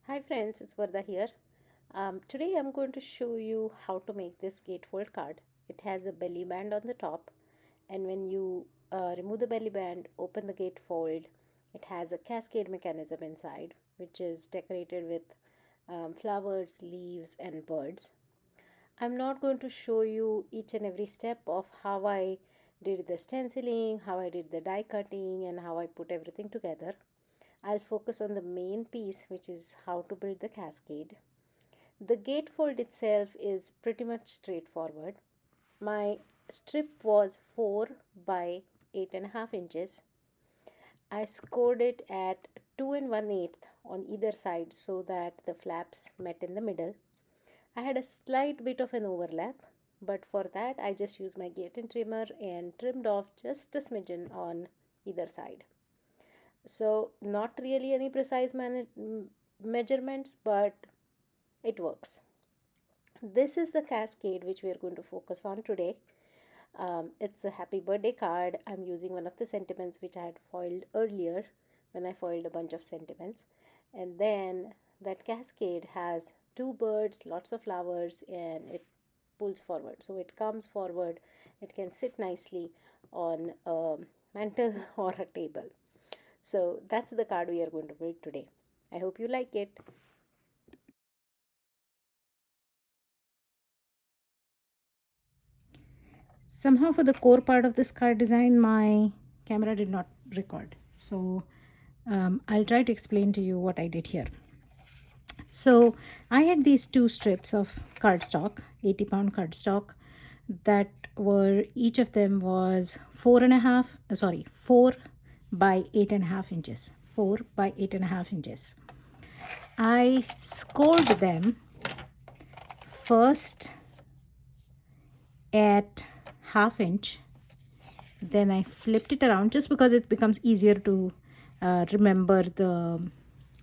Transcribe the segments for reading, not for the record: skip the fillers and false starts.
Hi friends, it's Varda here. Today I'm going to show you how to make this gatefold card. It has a belly band on the top, and when you remove the belly band, open the gatefold, it has a cascade mechanism inside which is decorated with flowers, leaves and birds. I'm not going to show you each and every step of how I did the stenciling, how I did the die cutting and how I put everything together. I'll focus on the main piece, which is how to build the cascade. The gatefold itself is pretty much straightforward. My strip was 4 by 8.5 inches. I scored it at 2 and 1/8 on either side so that the flaps met in the middle. I had a slight bit of an overlap, but for that I just used my gate and trimmer and trimmed off just a smidgen on either side. So not really any precise measurements, but it works. This is the cascade which we are going to focus on today. It's a happy birthday card. I'm using one of the sentiments which I had foiled earlier when I foiled a bunch of sentiments. And then that cascade has two birds, lots of flowers, and it pulls forward. So it comes forward. It can sit nicely on a mantle or a table. So that's the card we are going to build today. I hope you like it. Somehow for the core part of this card design, my camera did not record. So I'll try to explain to you what I did here. So I had these two strips of cardstock, 80-pound cardstock, that were, each of them was 4 by 8.5 inches. 4 by 8.5 inches. I scored them first at 1/2 inch, then I flipped it around just because it becomes easier to remember the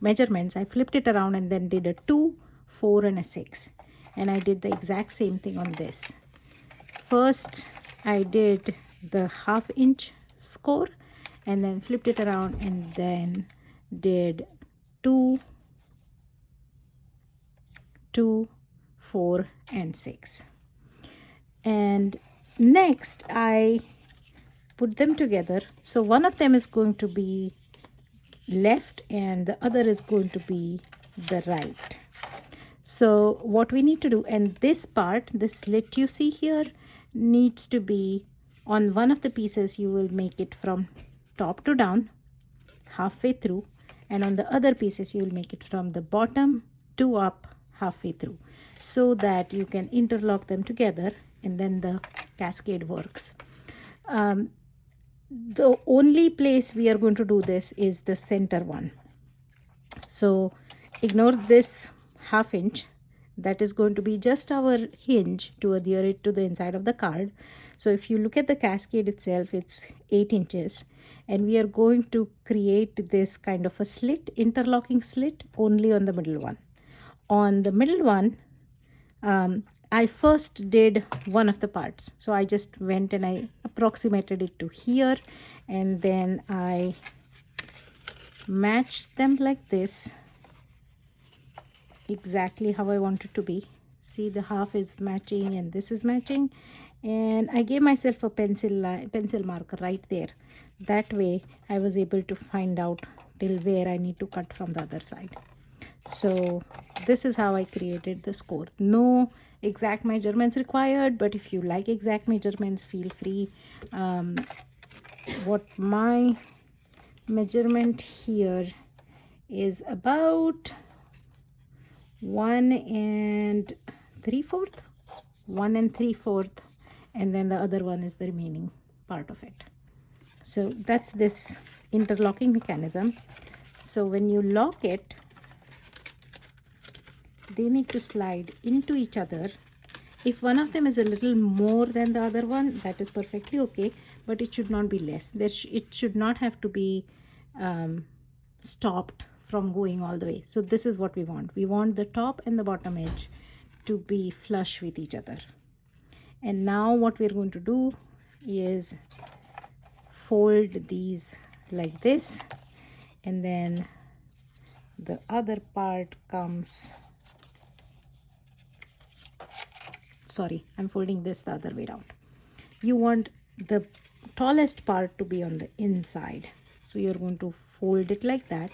measurements. I flipped it around and then did a 2, 4 and a 6, and I did the exact same thing on this. First I did the 1/2 inch score and then flipped it around and then did 2, 2, 4 and 6. And next I put them together. So one of them is going to be left and the other is going to be the right. So what we need to do, and this part, this slit you see here, needs to be on one of the pieces. You will make it from top to down halfway through, and on the other pieces you will make it from the bottom to up halfway through, so that you can interlock them together and then the cascade works. The only place we are going to do this is the center one. So ignore this 1/2 inch. That is going to be just our hinge to adhere it to the inside of the card. So if you look at the cascade itself, it's 8 inches, and we are going to create this kind of a slit, interlocking slit, only on the middle one. On the middle one, I first did one of the parts. So I just went and I approximated it to here, and then I matched them like this, exactly how I want it to be. See, the half is matching and this is matching, and I gave myself a pencil marker right there. That way I was able to find out till where I need to cut from the other side. So this is how I created the score. No exact measurements required, but if you like exact measurements, feel free. What my measurement here is about 1 3/4, 1 3/4, and then the other one is the remaining part of it. So that's this interlocking mechanism. So when you lock it, they need to slide into each other. If one of them is a little more than the other one, that is perfectly okay, but it should not be less. It should not have to be stopped from going all the way. So this is what we want. We want the top and the bottom edge to be flush with each other. And now what we're going to do is fold these like this, and then the other part comes, sorry, I'm folding this the other way around. You want the tallest part to be on the inside. So you're going to fold it like that.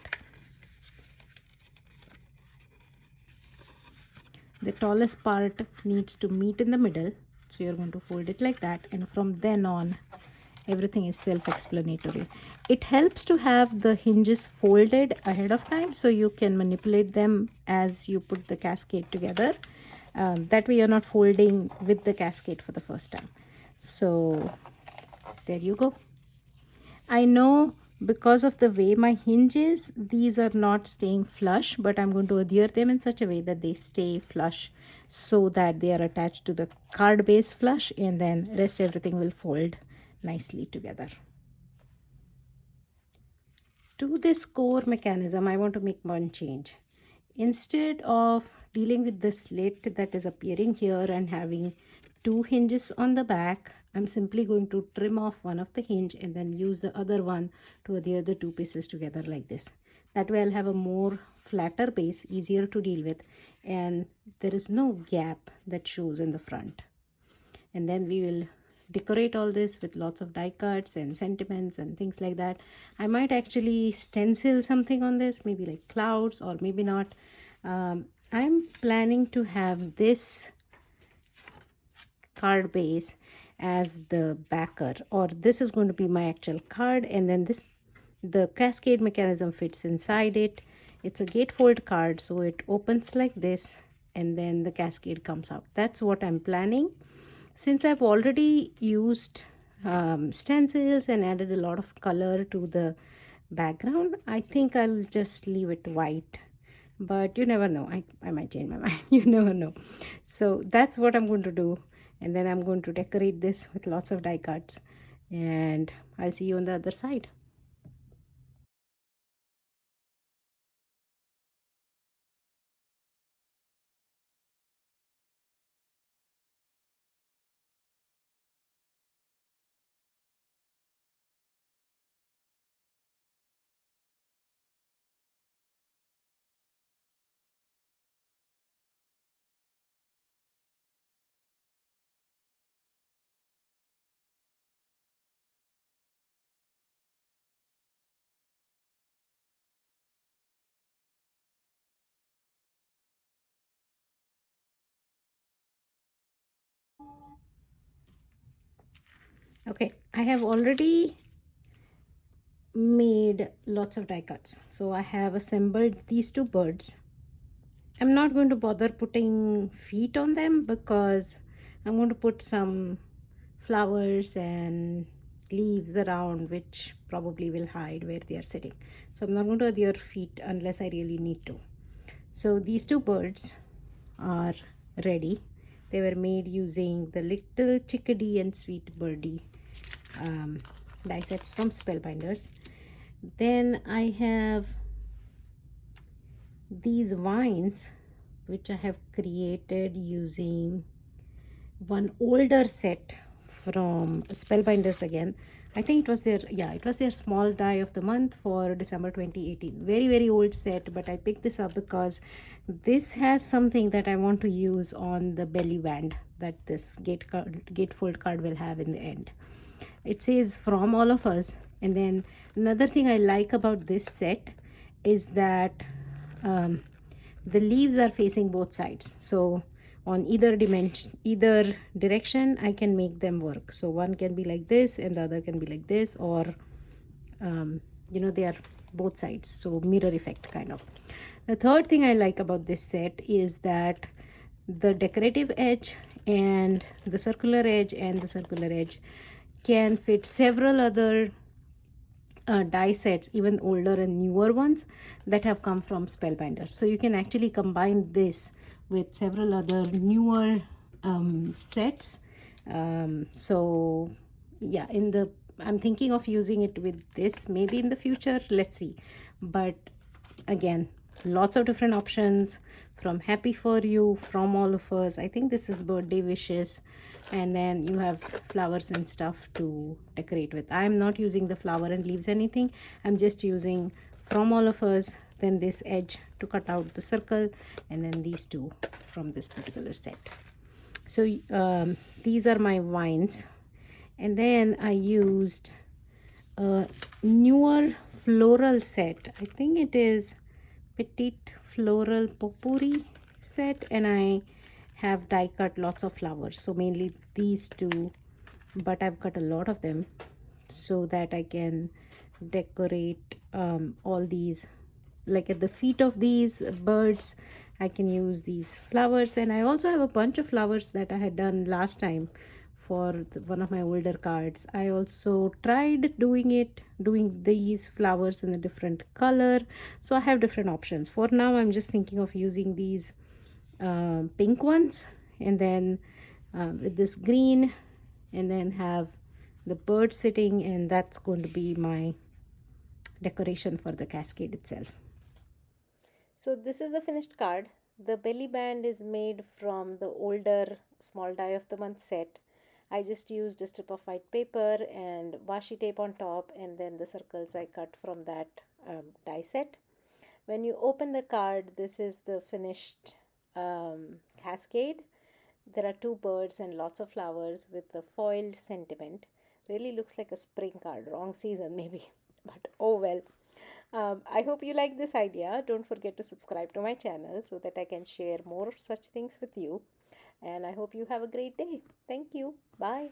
The tallest part needs to meet in the middle. So you're going to fold it like that. And from then on, everything is self-explanatory. It helps to have the hinges folded ahead of time so you can manipulate them as you put the cascade together. That way you're not folding with the cascade for the first time. So there you go. I know because of the way my hinges, these are not staying flush, but I'm going to adhere them in such a way that they stay flush so that they are attached to the card base flush, and then rest everything will fold nicely together. To this core mechanism, I want to make one change. Instead of dealing with the slit that is appearing here and having two hinges on the back, I'm simply going to trim off one of the hinge and then use the other one to adhere the two pieces together like this. That way I'll have a more flatter base, easier to deal with, and there is no gap that shows in the front. And then we will decorate all this with lots of die cuts and sentiments and things like that. I might actually stencil something on this, maybe like clouds or maybe not. I'm planning to have this card base as the backer, or this is going to be my actual card, and then the cascade mechanism fits inside it. It's a gatefold card, so it opens like this and then the cascade comes out. That's what I'm planning. Since I've already used stencils and added a lot of color to the background, I think I'll just leave it white. But you never know. I might change my mind. You never know. So that's what I'm going to do. And then I'm going to decorate this with lots of die cuts. And I'll see you on the other side. Okay, I have already made lots of die cuts. So I have assembled these two birds. I'm not going to bother putting feet on them because I'm going to put some flowers and leaves around which probably will hide where they are sitting. So I'm not going to adhere feet unless I really need to. So these two birds are ready. They were made using the little Chickadee and sweet Birdie die sets from Spellbinders. Then I have these vines which I have created using one older set from Spellbinders again. I think it was their small die of the month for December 2018. Very old set, but I picked this up because this has something that I want to use on the belly band that this gatefold card will have in the end. It says from all of us. And then another thing I like about this set is that the leaves are facing both sides. So on either direction I can make them work. So one can be like this and the other can be like this, or they are both sides, so mirror effect kind of. The third thing I like about this set is that the decorative edge and the circular edge can fit several other die sets, even older and newer ones that have come from Spellbinders. So you can actually combine this with several other newer sets. So yeah, I'm thinking of using it with this maybe in the future. Let's see. But again, lots of different options, from Happy For You, From All of Us. I think this is birthday wishes, and then you have flowers and stuff to decorate with. I'm not using the flower and leaves anything. I'm just using From All of Us, then this edge to cut out the circle, and then these two from this particular set. So these are my vines, and then I used a newer floral set. I think it is Petite Floral Potpourri set, and I have die cut lots of flowers, so mainly these two, but I've cut a lot of them so that I can decorate all these, like at the feet of these birds I can use these flowers. And I also have a bunch of flowers that I had done last time for one of my older cards. I also tried doing these flowers in a different color, so I have different options. For now I'm just thinking of using these pink ones, and then with this green, and then have the bird sitting, and that's going to be my decoration for the cascade itself. So this is the finished card. The belly band is made from the older small die of the month set. I just used a strip of white paper and washi tape on top, and then the circles I cut from that die set. When you open the card, this is the finished cascade. There are two birds and lots of flowers with the foiled sentiment. Really looks like a spring card, wrong season maybe, but oh well. I hope you like this idea. Don't forget to subscribe to my channel so that I can share more such things with you. And I hope you have a great day. Thank you. Bye.